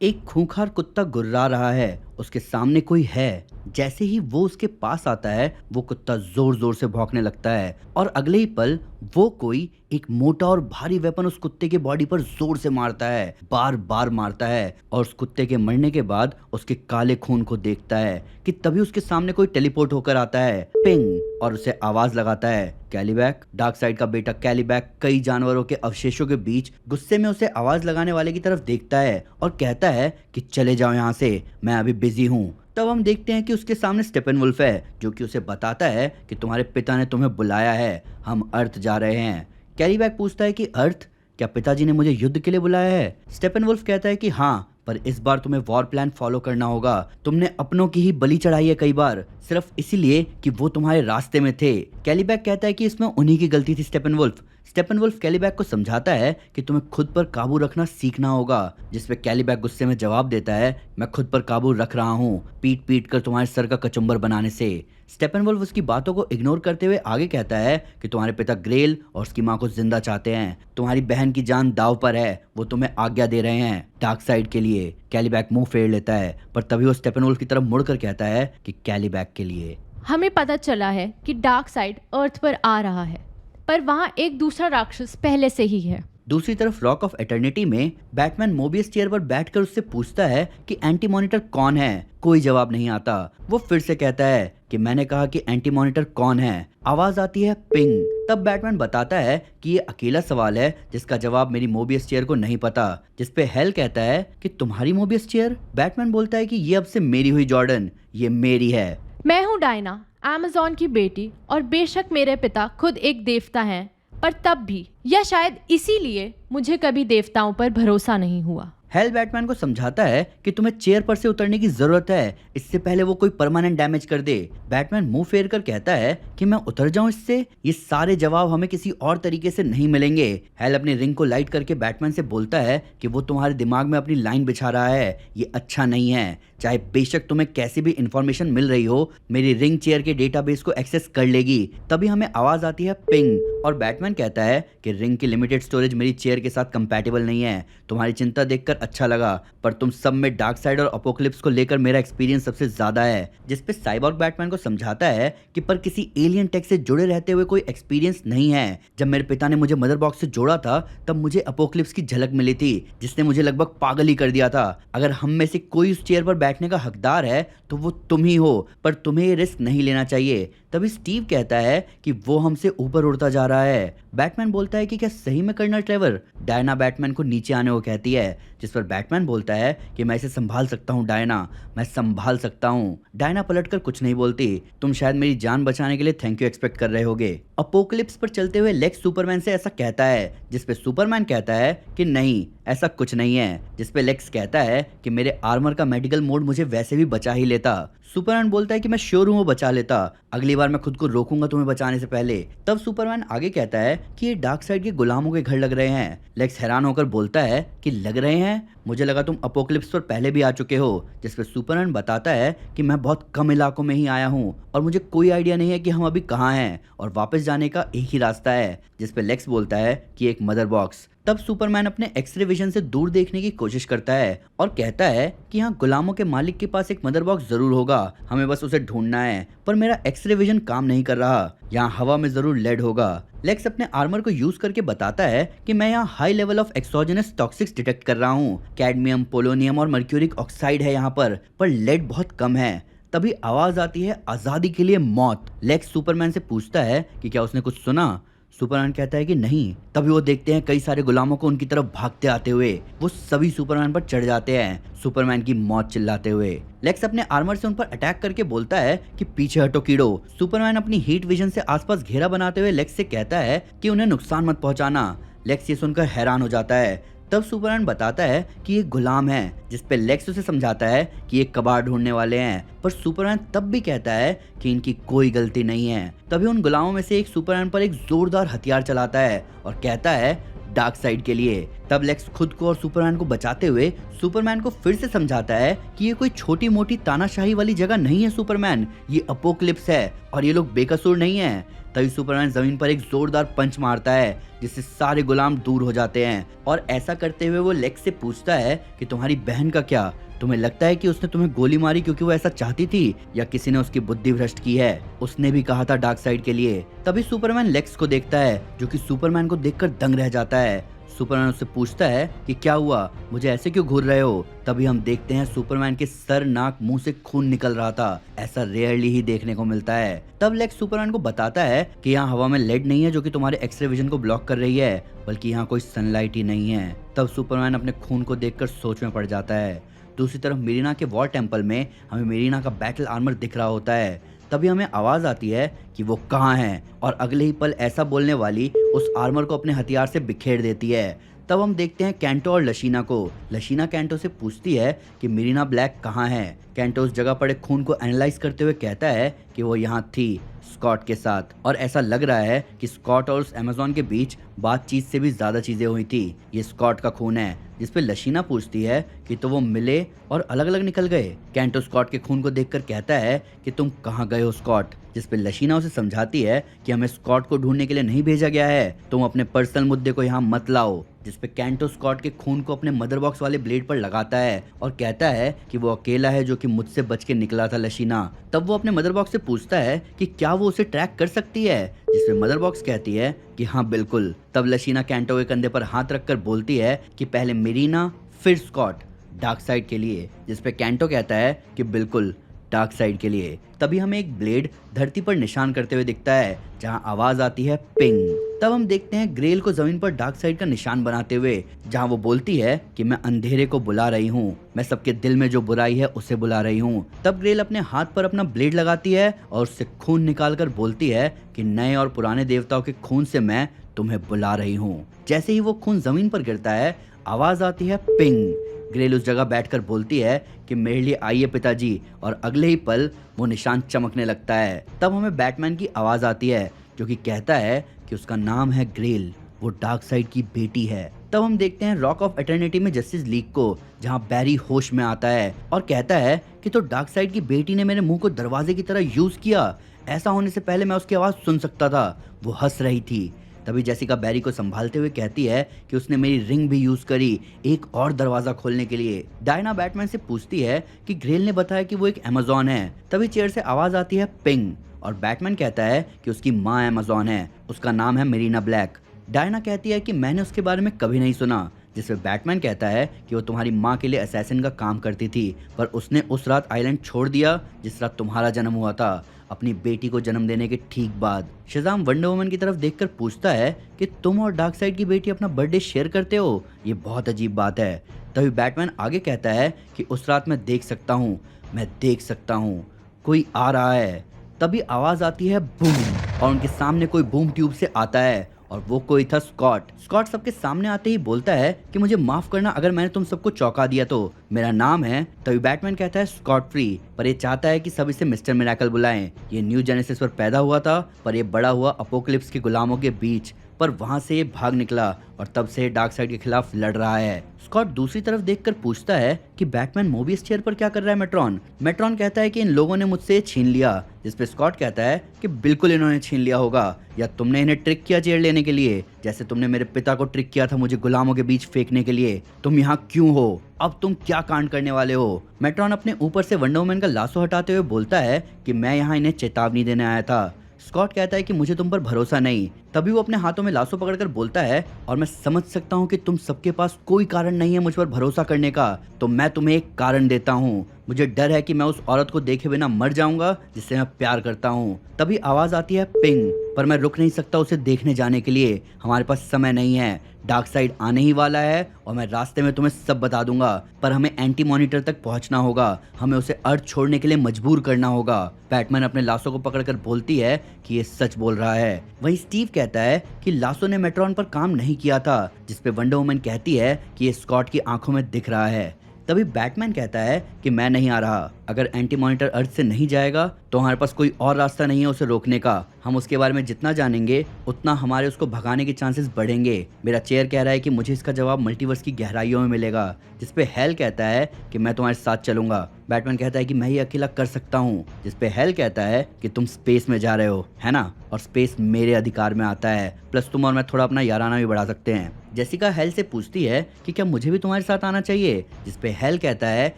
एक खूंखार कुत्ता गुर्रा रहा है, उसके सामने कोई है। जैसे ही वो उसके पास आता है वो कुत्ता जोर जोर से भौंकने लगता है और अगले ही पल वो कोई एक मोटा और भारी वेपन उस कुत्ते के बॉडी पर जोर से मारता है, बार बार मारता है और उस कुत्ते के मरने के बाद उसके काले खून को देखता है कि तभी उसके सामने कोई टेलीपोर्ट होकर आता है, पिंग, और उसे आवाज लगाता है कैलीबैक। डार्कसाइड का बेटा कैलीबैक कई जानवरों के अवशेषों के बीच गुस्से में उसे आवाज लगाने वाले की तरफ देखता है और कहता है कि चले जाओ यहाँ से, मैं अभी बिजी हूँ। तब हम देखते हैं कि उसके सामने स्टेपनवुल्फ है जो कि उसे बताता है कि तुम्हारे पिता ने तुम्हें बुलाया है, हम अर्थ जा रहे हैं। कैलीबैक पूछता है कि अर्थ, क्या पिताजी ने मुझे युद्ध के लिए बुलाया है? स्टेपनवुल्फ कहता है कि हाँ, पर इस बार तुम्हें वॉर प्लान फॉलो करना होगा। तुमने अपनों की ही बलि चढ़ाई है कई बार, सिर्फ इसीलिए कि वो तुम्हारे रास्ते में थे। कैलीबैक कहता है कि इसमें उन्हीं की गलती थी स्टेपनवुल्फ। स्टेपनवुल्फ कैलीबैक को समझाता है कि तुम्हें खुद पर काबू रखना सीखना होगा, जिसपे कैलीबैक गुस्से में जवाब देता है, मैं खुद पर काबू रख रहा हूँ, पीट पीट कर तुम्हारे सर का कचुम्बर बनाने से। स्टेपनवुल्फ उसकी बातों को इग्नोर करते हुए आगे कहता है कि तुम्हारे पिता ग्रेल और उसकी माँ को जिंदा चाहते हैं, तुम्हारी बहन की जान दाव पर है, वो तुम्हें आज्ञा दे रहे हैं डार्कसाइड के लिए। कैलीबैक मुंह फेर लेता है, पर तभी वो स्टेपनवुल्फ की तरफ मुड़कर कहता है कि कैलीबैक के लिए। हमें पता चला है कि डार्क साइड अर्थ पर आ रहा है, पर वहाँ एक दूसरा राक्षस पहले से ही है। दूसरी तरफ रॉक ऑफ एटर्निटी में बैटमैन मोबियस चेयर पर बैठकर उससे पूछता है कि एंटी मॉनिटर कौन है। कोई जवाब नहीं आता। वो फिर से कहता है कि मैंने कहा कि एंटी मॉनिटर कौन है। आवाज आती है पिंग। तब बैटमैन बताता है कि ये अकेला सवाल है जिसका जवाब मेरी मोबियस चेयर को नहीं पता, जिसपे हेल कहता है कि तुम्हारी मोबियस चेयर? बैटमैन बोलता है कि ये अब से मेरी हुई जॉर्डन, ये मेरी है। मैं हूँ डायना, अमेज़न की बेटी, और बेशक मेरे पिता खुद एक देवता हैं, पर तब भी, या शायद इसीलिए, मुझे कभी देवताओं पर भरोसा नहीं हुआ। हेल बैटमैन को समझाता है कि तुम्हें चेयर पर से उतरने की जरूरत है, इससे पहले वो कोई परमानेंट डैमेज कर दे। बैटमैन मुंह फेर कर कहता है कि मैं उतर जाऊं इससे? ये सारे जवाब हमें किसी और तरीके से नहीं मिलेंगे। हेल अपनी रिंग को लाइट करके बैटमैन से बोलता है कि वो तुम्हारे दिमाग में अपनी लाइन बिछा रहा है, ये अच्छा नहीं है। चाहे बेशक तुम्हें कैसी भी इंफॉर्मेशन मिल रही हो, मेरी रिंग चेयर के डेटाबेस को एक्सेस कर लेगी। तभी हमें आवाज आती है पिंग और बैटमैन कहता है कि रिंग की लिमिटेड स्टोरेज मेरी चेयर के साथ कंपैटिबल नहीं है। तुम्हारी चिंता देखकर अच्छा लगा, पर तुम सब में डार्कसाइड और अपोकलिप्स को लेकर मेरा एक्सपीरियंस सबसे ज्यादा है। जिसपे साइबॉर्ग बैटमैन को समझाता है कि पर किसी एलियन टेक से जुड़े रहते हुए कोई एक्सपीरियंस नहीं है। जब मेरे पिता ने मुझे मदर बॉक्स से जोड़ा था तब मुझे अपोकलिप्स की झलक मिली थी, जिसने मुझे लगभग पागल ही कर दिया था। अगर हम में से कोई उस चेयर पर बैठने का हकदार है तो वो तुम ही हो, पर तुम्हें ये रिस्क नहीं लेना चाहिए। तभी स्टीव कहता है कि वो हमसे ऊपर उड़ता जा रहा है। बैटमैन बोलता है कि क्या सही में कर्नल ट्रेवर? डायना बैटमैन को नीचे आने को कहती है, जिस पर बैटमैन बोलता है कि मैं इसे संभाल सकता हूँ डायना, मैं संभाल सकता हूँ। डायना पलटकर कुछ नहीं बोलती। तुम शायद मेरी जान बचाने के लिए थैंक यू एक्सपेक्ट कर रहे होगे। अपोकलिप्स पर चलते हुए लेक्स सुपरमैन से ऐसा कहता है, जिसपे सुपरमैन कहता है कि नहीं, ऐसा कुछ नहीं है। जिसपे लेक्स कहता है कि मेरे आर्मर का मेडिकल मोड मुझे वैसे भी बचा ही लेता। सुपरमैन बोलता है कि मैं श्योर हूँ वो बचा लेता, अगली बार मैं खुद को रोकूंगा तुम्हें बचाने से पहले। तब सुपरमैन आगे कहता है कि ये डार्कसाइड के गुलामों के घर लग रहे हैं। लेक्स हैरान होकर बोलता है कि लग रहे हैं? मुझे लगा तुम अपोकलिप्स पर पहले भी आ चुके हो। जिसपे सुपरमैन बताता है कि मैं बहुत कम इलाकों में ही आया हूँ और मुझे कोई आइडिया नहीं है कि हम अभी कहाँ हैं और वापस जाने का एक ही रास्ता है। जिसपे लेक्स बोलता है कि एक मदर बॉक्स। तब सुपरमैन अपने एक्सरे विजन से दूर देखने की कोशिश करता है और कहता है कि यहाँ गुलामों के मालिक के पास एक मदर बॉक्स जरूर होगा, हमें बस उसे ढूंढना है। पर मेरा एक्सरे विजन काम नहीं कर रहा, यहाँ हवा में जरूर लेड होगा। लेक्स अपने आर्मर को यूज करके बताता है कि मैं यहाँ high level of exogenous toxics detect कर रहा हूँ। कैडमियम, पोलोनियम और मर्क्यूरिक ऑक्साइड है यहाँ पर लेड बहुत कम है। तभी आवाज आती है आजादी के लिए मौत। लेक्स सुपरमैन से पूछता है कि क्या उसने कुछ सुना। सुपरमैन कहता है कि नहीं। तभी वो देखते हैं कई सारे गुलामों को उनकी तरफ भागते आते हुए। वो सभी सुपरमैन पर चढ़ जाते हैं, सुपरमैन की मौत चिल्लाते हुए। लेक्स अपने आर्मर से उन पर अटैक करके बोलता है कि पीछे हटो कीड़ो। सुपरमैन अपनी हीट विजन से आसपास घेरा बनाते हुए लेक्स से कहता है कि उन्हें नुकसान मत पहुंचाना। लेक्स ये सुनकर हैरान हो जाता है। तब सुपरमैन बताता है कि ये गुलाम है, जिसपे लेक्स उसे समझाता है कि ये कबाड़ ढूंढने वाले हैं। पर सुपरमैन तब भी कहता है कि इनकी कोई गलती नहीं है। तभी उन गुलामों में से एक सुपरमैन पर एक जोरदार हथियार चलाता है और कहता है डार्कसाइड के लिए। तब लेक्स खुद को और सुपरमैन को बचाते हुए सुपरमैन को फिर से समझाता है कि ये कोई छोटी मोटी तानाशाही वाली जगह नहीं है सुपरमैन, ये अपोकलिप्स है और ये लोग बेकसूर नहीं है। तभी सुपरमैन जमीन पर एक जोरदार पंच मारता है जिससे सारे गुलाम दूर हो जाते हैं और ऐसा करते हुए वो लेक्स से पूछता है कि तुम्हारी बहन का क्या? तुम्हें लगता है कि उसने तुम्हें गोली मारी क्योंकि वो ऐसा चाहती थी या किसी ने उसकी बुद्धि भ्रष्ट की है? उसने भी कहा था डार्क साइड के लिए। तभी सुपरमैन लेक्स को देखता है जो कि सुपरमैन को देखकर दंग रह जाता है। सुपरमैन उससे पूछता है कि क्या हुआ, मुझे ऐसे क्यों घूर रहे हो? तभी हम देखते हैं सुपरमैन के सर, नाक, मुंह से खून निकल रहा था। ऐसा रेयरली ही देखने को मिलता है। तब लेक्स सुपरमैन को बताता है कि यहाँ हवा में लेड नहीं है जो कि तुम्हारे एक्सरे विजन को ब्लॉक कर रही है, बल्कि यहाँ कोई सनलाइट ही नहीं है। तब सुपरमैन अपने खून को देखकर सोच में पड़ जाता है। दूसरी तरफ मेरिना के वॉर टेम्पल में हमें मेरिना का बैटल आर्मर दिख रहा होता है। तभी हमें आवाज आती है कि वो कहाँ है और अगले ही पल ऐसा बोलने वाली उस आर्मर को अपने हथियार से बिखेर देती है। तब हम देखते हैं कैंटो और लशीना को। लशीना कैंटो से पूछती है कि मेरिना ब्लैक कहाँ है। कैंटो उस जगह पड़े खून को एनालाइज करते हुए कहता है कि वो यहाँ थी स्कॉट के साथ और ऐसा लग रहा है कि स्कॉट और उस अमेज़न के बीच बातचीत से भी ज्यादा चीजें हुई थी। ये स्कॉट का खून है। जिस पे लशीना पूछती है कि तो वो मिले और अलग अलग निकल गए। कैंटो स्कॉट के खून को देखकर कहता है कि तुम कहाँ गए हो स्कॉट? जिस पे लशीना उसे समझाती है कि हमें स्कॉट को ढूंढने के लिए नहीं भेजा गया है, तुम अपने पर्सनल मुद्दे को यहाँ मत लाओ। जिस पे कैंटो स्कॉट के खून को अपने मदर बॉक्स वाले ब्लेड पर लगाता है और कहता है कि वो अकेला है जो कि मुझसे बच के निकला था लशीना। तब वो अपने मदर बॉक्स से पूछता है कि क्या वो उसे ट्रैक कर सकती है, जिसपे मदर बॉक्स कहती है कि हाँ बिल्कुल। तब लशीना कैंटो के कंधे पर हाथ रखकर बोलती है कि पहले मेरिना फिर स्कॉट, डार्क साइड के लिए। जिसपे कैंटो कहता है कि बिल्कुल डार्क साइड के लिए। तभी हमें एक ब्लेड धरती पर निशान करते हुए दिखता है जहां आवाज आती है पिंग। तब हम देखते हैं ग्रेल को जमीन पर डार्क साइड का निशान बनाते हुए, जहां वो बोलती है कि मैं अंधेरे को बुला रही हूँ, मैं सबके दिल में जो बुराई है उसे बुला रही हूँ। तब ग्रेल अपने हाथ पर अपना ब्लेड लगाती है और उससे खून निकालकर बोलती है कि नए और पुराने देवताओं के खून से मैं तुम्हें बुला रही हूँ। जैसे ही वो खून जमीन पर गिरता है आवाज आती है पिंग। ग्रेल उस जगह बैठकर बोलती है कि मेरे लिए आइए पिताजी, और अगले ही पल वो निशान चमकने लगता है। तब हमें बैटमैन की आवाज आती है जो कि कहता है कि उसका नाम है ग्रेल, वो डार्क साइड की बेटी है। तब हम देखते हैं रॉक ऑफ एटर्निटी में जस्टिस लीग को, जहां बैरी होश में आता है और कहता है कि तो डार्क साइड की बेटी ने मेरे मुंह को दरवाजे की तरह यूज किया, ऐसा होने से पहले मैं उसकी आवाज सुन सकता था। वो हंस रही थी। तभी जेसिका बैरी को संभालते हुए कहती है कि उसने मेरी रिंग भी यूज करी एक और दरवाजा खोलने के लिए। डायना बैटमैन से पूछती है कि ग्रेल ने बताया कि वो एक अमेज़न है। तभी चेयर से आवाज आती है पिंग और बैटमैन कहता है कि उसकी माँ अमेज़न है, उसका नाम है मेरिना ब्लैक। डायना कहती है कि मैंने उसके बारे में कभी नहीं सुना। जिसपे बैटमैन कहता है कि वो तुम्हारी माँ के लिए असैसिन का काम करती थी, पर उसने उस रात आइलैंड छोड़ दिया जिस रात तुम्हारा जन्म हुआ था, अपनी बेटी को जन्म देने के ठीक बाद। शज़ाम वंडर वुमन की तरफ देखकर पूछता है कि तुम और डार्क साइड की बेटी अपना बर्थडे शेयर करते हो, ये बहुत अजीब बात है। तभी बैटमैन आगे कहता है कि उस रात मैं देख सकता हूँ कोई आ रहा है। तभी आवाज आती है बूम और उनके सामने कोई बूम ट्यूब से आता है और वो कोई था स्कॉट। स्कॉट सबके सामने आते ही बोलता है कि मुझे माफ करना अगर मैंने तुम सबको चौंका दिया तो, मेरा नाम है। तभी बैटमैन कहता है स्कॉट फ्री, पर ये चाहता है कि सब इसे मिस्टर मिरेकल बुलाएं। ये न्यू जेनेसिस पर पैदा हुआ था, पर ये बड़ा हुआ अपोकलिप्स के गुलामों के बीच, पर वहां से ये भाग निकला और तब से डार्क साइड के खिलाफ लड़ रहा है। स्कॉट दूसरी तरफ देखकर पूछता है कि बैटमैन मोबियस चेयर पर क्या कर रहा है मेट्रॉन? मेट्रॉन कहता है कि इन लोगों ने मुझसे छीन लिया। जिसपे स्कॉट कहता है कि बिल्कुल इन्होंने छीन लिया होगा, या तुमने इन्हें ट्रिक किया चेयर लेने के लिए, जैसे तुमने मेरे पिता को ट्रिक किया था मुझे गुलामों के बीच फेंकने के लिए। तुम यहाँ क्यों हो? अब तुम क्या कांड करने वाले हो? मेट्रॉन अपने ऊपर से वंडर वुमन का लाशो हटाते हुए बोलता है कि मैं यहाँ इन्हें चेतावनी देने आया था। स्कॉट कहता है कि मुझे तुम पर भरोसा नहीं। तभी वो अपने हाथों में लाशो पकड़कर बोलता है और मैं समझ सकता हूँ कि तुम सबके पास कोई कारण नहीं है मुझ पर भरोसा करने का, तो मैं तुम्हें एक कारण देता हूँ। मुझे डर है कि मैं उस औरत को देखे बिना मर जाऊंगा जिससे मैं प्यार करता हूँ। तभी आवाज आती है पिंग, पर मैं रुक नहीं सकता उसे देखने जाने के लिए, हमारे पास समय नहीं है। डार्क साइड आने ही वाला है और मैं रास्ते में तुम्हें सब बता दूंगा, पर हमें एंटी मॉनिटर तक पहुंचना होगा, हमें उसे अर्थ छोड़ने के लिए मजबूर करना होगा। बैटमैन अपने लाशों को पकड़कर बोलती है कि ये सच बोल रहा है। वहीं स्टीव कहता है कि लाशो ने मेट्रॉन पर काम नहीं किया था, जिसपे वंडर वुमन कहती है कि ये स्कॉट की आंखों में दिख रहा है। तभी बैटमैन कहता है कि मैं नहीं आ रहा, अगर एंटी मॉनिटर अर्थ से नहीं जाएगा तो हमारे पास कोई और रास्ता नहीं है उसे रोकने का, हम उसके बारे में जितना जानेंगे उतना हमारे उसको भगाने के चांसेस बढ़ेंगे। मेरा चेयर कह रहा है कि मुझे इसका जवाब मल्टीवर्स की गहराइयों में मिलेगा, जिस पे हेल कहता है कि मैं तुम्हारे साथ चलूंगा। बैटमैन कहता है कि मैं ये अकेला कर सकता हूँ, जिस पे हेल कहता है कि तुम स्पेस में जा रहे हो, है ना, और स्पेस मेरे अधिकार में आता है, प्लस तुम और मैं थोड़ा अपना याराना भी बढ़ा सकते हैं। जेसिका हेल से पूछती है कि क्या मुझे भी तुम्हारे साथ आना चाहिए, जिस पे हेल कहता है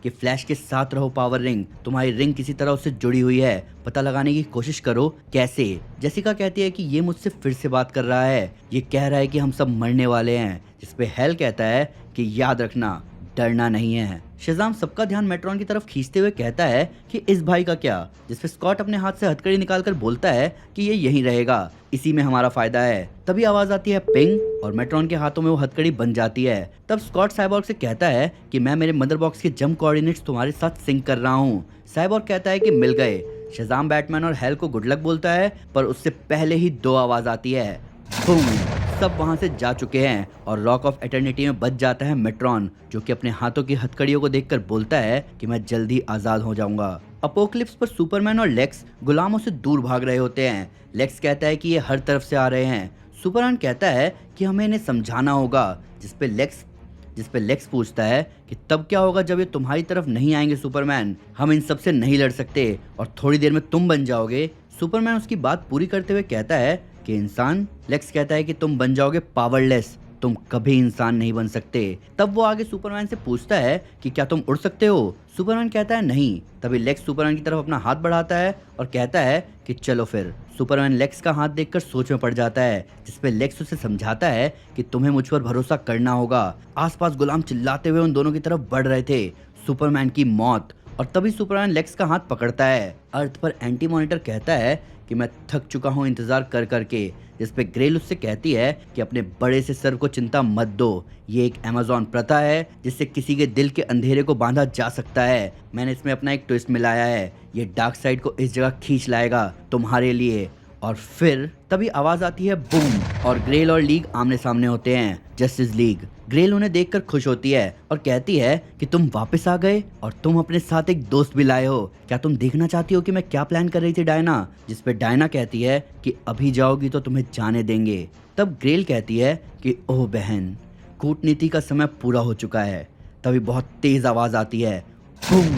कि फ्लैश के साथ रहो पावर रिंग, तुम्हारी रिंग किसी तरह उससे जुड़ी हुई है, पता लगाने की कोशिश करो कैसे। जेसिका कहती है कि ये मुझसे फिर से बात कर रहा है, ये कह रहा है कि हम सब मरने वाले हैं, जिस पे हेल कहता है कि याद रखना डरना नहीं है। शज़ाम सबका ध्यान मेट्रॉन की तरफ खींचते हुए कहता है कि इस भाई का क्या, जिसपे स्कॉट अपने हाथ से हथकड़ी निकालकर बोलता है कि ये यहीं रहेगा, इसी में हमारा फायदा है। तभी आवाज आती है पिंग और मेट्रॉन के हाथों में वो हथकड़ी बन जाती है। तब स्कॉट साइबॉर्ग से कहता है कि मैं मेरे मदर बॉक्स के जंप कोऑर्डिनेट्स तुम्हारे साथ सिंक कर रहा हूँ। साइबॉर्ग कहता है कि मिल गए। शज़ाम बैटमैन और हेल को गुड लक बोलता है, पर उससे पहले ही दो आवाज आती है, बूम। सब वहां से जा चुके हैं और रॉक ऑफ एटर्निटी में बच जाता है मेट्रॉन, जो कि अपने हाथों की हथकड़ियों को देखकर बोलता है कि मैं जल्दी आजाद हो जाऊंगा। अपोकलिप्स पर सुपरमैन और लेक्स गुलामों से दूर भाग रहे होते हैं। लेक्स कहता है कि ये हर तरफ से आ रहे हैं। सुपरमैन कहता है कि हमें इन्हें समझाना होगा, जिस पे लेक्स पूछता है कि तब क्या होगा जब ये तुम्हारी तरफ नहीं आएंगे सुपरमैन, हम इन सब से नहीं लड़ सकते और थोड़ी देर में तुम बन जाओगे। सुपरमैन उसकी बात पूरी करते हुए कहता है कि इंसान। लेक्स कहता है कि तुम बन जाओगे पावरलेस, तुम कभी इंसान नहीं बन सकते। तब वो आगे सुपरमैन से पूछता है कि क्या तुम उड़ सकते हो। सुपरमैन कहता है नहीं। तभी लेक्स सुपरमैन की तरफ अपना हाथ बढ़ाता है और कहता है कि चलो फिर। सुपरमैन लेक्स का हाथ देखकर सोच में पड़ जाता है, जिसपे लेक्स उसे समझाता है कि तुम्हें मुझ पर भरोसा करना होगा। आसपास गुलाम चिल्लाते हुए उन दोनों की तरफ बढ़ रहे थे, सुपरमैन की मौत। और तभी सुपरमैन लेक्स का हाथ पकड़ता है। अर्थ पर एंटी मॉनिटर कहता है कि मैं थक चुका हूँ इंतजार कर करके, जिस पे ग्रेल उससे कहती है कि अपने बड़े से सर को चिंता मत दो, ये एक अमेज़न प्रथा है जिससे किसी के दिल के अंधेरे को बांधा जा सकता है। मैंने इसमें अपना एक ट्विस्ट मिलाया है, ये डार्क साइड को इस जगह खींच लाएगा तुम्हारे लिए। और फिर तभी आवाज आती है बूम, और ग्रेल और लीग आमने सामने होते हैं, जस्टिस लीग। ग्रेल उन्हें देखकर खुश होती है और कहती है कि तुम वापस आ गए और तुम अपने साथ एक दोस्त भी लाए हो, क्या तुम देखना चाहती हो कि मैं क्या प्लान कर रही थी डायना। जिस पे डायना कहती है कि अभी जाओगी तो तुम्हें जाने देंगे। तब ग्रेल कहती है कि ओह बहन, कूटनीति का समय पूरा हो चुका है। तभी बहुत तेज आवाज आती है, बूम।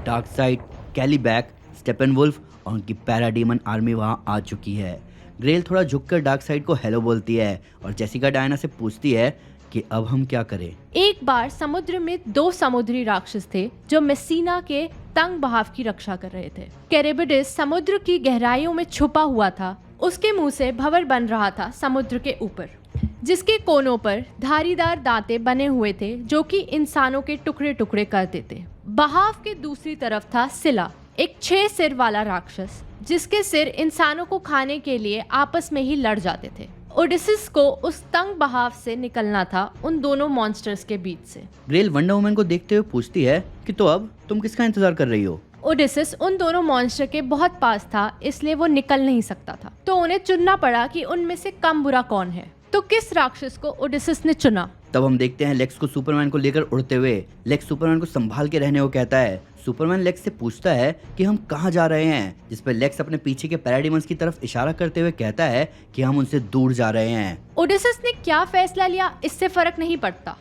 डार्क साइड, कैलीबैक, स्टेपनवुल्फ और उनकी पैराडीमन आर्मी वहां आ चुकी है। ग्रेल थोड़ा झुककर डार्क साइड को हेलो बोलती है और जेसिका डायना से पूछती है कि अब हम क्या करें। एक बार समुद्र में दो समुद्री राक्षस थे जो मेसिना के तंग बहाव की रक्षा कर रहे थे। कैरेबिडिस समुद्र की गहराइयों में छुपा हुआ था। उसके मुंह से भंवर बन रहा था समुद्र के ऊपर, जिसके कोनों पर धारीदार दांते बने हुए थे जो कि इंसानों के टुकड़े टुकड़े कर देते। बहाव के दूसरी तरफ था सिला, एक 6 सिर वाला राक्षस, जिसके सिर इंसानों को खाने के लिए आपस में ही लड़ जाते थे। ओडिसिस को उस तंग बहाव से निकलना था उन दोनों मॉन्स्टर्स के बीच से। ग्रेल वंडर वुमन को देखते हुए पूछती है कि तो अब तुम किसका इंतजार कर रही हो। ओडिसिस उन दोनों मॉन्स्टर के बहुत पास था, इसलिए वो निकल नहीं सकता था, तो उन्हें चुनना पड़ा कि उनमें से कम बुरा कौन है। तो किस राक्षस को ओडिसिस ने चुना। तब हम देखते हैं लेक्स को सुपरमैन को लेकर उड़ते हुए। लेक्स सुपरमैन को संभाल के रहने को कहता है। सुपरमैन लेक्स से पूछता है कि हम कहाँ जा रहे हैं, जिस पर लेक्स अपने पीछे के पैराडिमंस की तरफ इशारा करते हुए कहता है कि हम उनसे दूर जा रहे हैं। ओडिसिस ने क्या फैसला लिया इससे फर्क नहीं पड़ता।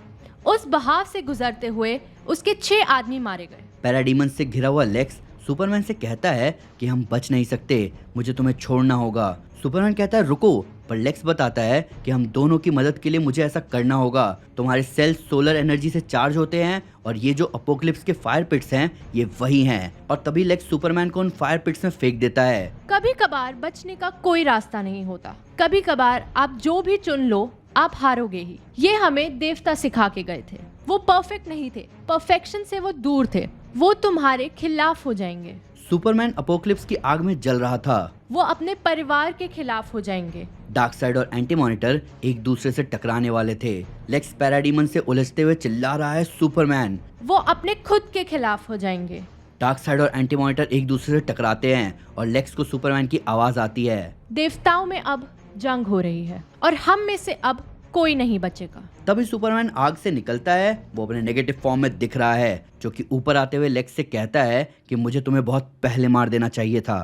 उस बहाव से गुजरते हुए उसके 6 आदमी मारे गए। पैराडिमंस से घिरा हुआ लेक्स सुपरमैन से कहता है कि हम बच नहीं सकते, मुझे तुम्हें छोड़ना होगा। सुपरमैन कहता है रुको, पर लेक्स बताता है कि हम दोनों की मदद के लिए मुझे ऐसा करना होगा। तुम्हारे सेल्स सोलर एनर्जी से चार्ज होते हैं और ये जो अपोकलिप्स के फायर पिट्स हैं ये वही हैं। और तभी लेक्स सुपरमैन को उन फायर पिट्स में फेंक देता है। कभी कभार बचने का कोई रास्ता नहीं होता, कभी कभार आप जो भी चुन लो आप हारोगे ही। ये हमें देवता सिखा के गए थे। वो परफेक्ट नहीं थे, परफेक्शन से वो दूर थे, वो तुम्हारे खिलाफ हो जाएंगे। सुपरमैन अपोकलिप्स की आग में जल रहा था, वो अपने परिवार के खिलाफ हो जाएंगे। डार्क साइड और एंटी मॉनिटर एक दूसरे से टकराने वाले थे। लेक्स पैराडीमन से उलझते हुए चिल्ला रहा है सुपरमैन। वो अपने खुद के खिलाफ हो जाएंगे। डार्क साइड और एंटी मॉनिटर एक दूसरे से टकराते हैं और लेक्स को सुपरमैन की आवाज आती है, देवताओं में अब जंग हो रही है और हम में से अब कोई नहीं बचेगा। तभी सुपरमैन आग से निकलता है। वो अपने नेगेटिव फॉर्म में दिख रहा है, जो कि ऊपर आते हुए लेक्स से कहता है कि मुझे तुम्हें बहुत पहले मार देना चाहिए था।